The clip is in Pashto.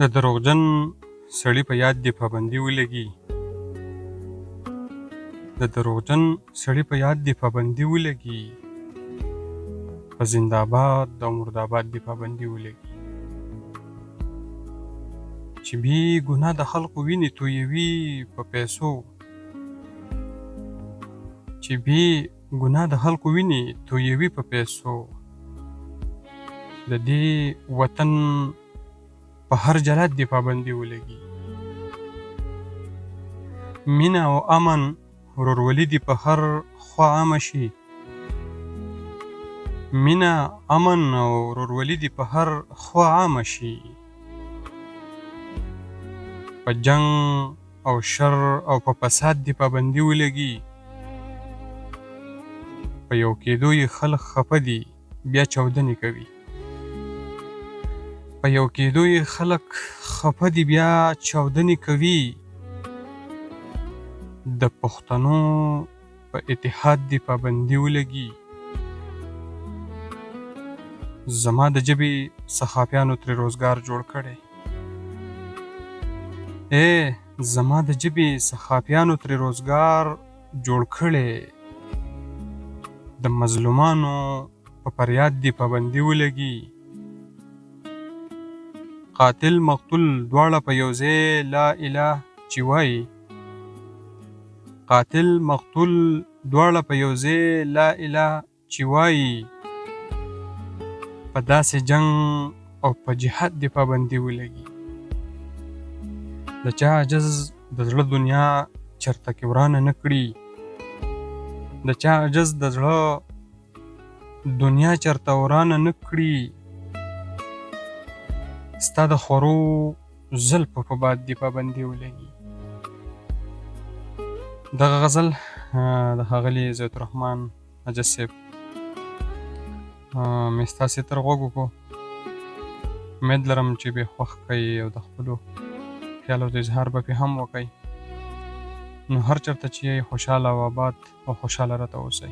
د دروغجن سړي په یاد دې پابندي ولګي. د دروغجن سړي په یاد دې پابندي ولګي. په زنده‌آباد او مرده‌آباد دې پابندي ولګي. چې بې ګناه د خلقو وینې تویوي په پیسو، چې بې ګناه د خلقو وینې تویوي په پیسو، د دې وطن په هر جلاد دې پابندي ولګي. مینه او امن ورورولي دې په هر خوا عامه شي. مینه، امن او ورورولي دې په هر خوا عامه شي. په جنګ او شر او په فساد دې پابندي ولګي. په یو کېدو یې خلک خفه دي، بیا چاودنې کوي. په یو کېدو یې خلک خفه دي، بیا چاودنې کوي. د پښتنو په اتحاد دې پابندي ولګي. زما د ژبې صحافیانو ترې روزګار جوړ کړی. زما د ژبې صحافیانو ترې روزګار جوړ کړی. د مظلومانو په فریاد دې پابندي ولګي. قاتل مقتول دواړه په یو ځای لا اله چې وایي. قاتل مقتول دواړه په یو ځای لا اله چې وایي. په داسې جنګ او په جهاد دې پابندي ولګي. د چا عجز د زړه دنیا چرته کې ورانه نه کړي. د چا عجز د زړه دنیا چرته ورانه نه کړي. ستا د خورو زلفو په باد دې پابندي ولګي. دغه غزل د ښاغلي ضیاء الرحمن حجز صاحب مې ستاسې تر غوږ وکړو. امید لرم چې به خوښ کړئ او د خپلو خیالو د اظهار به پې هم وکړئ. نو هر چېرته چې یې خوشحاله او آباد او خوشحاله راته اوسئ.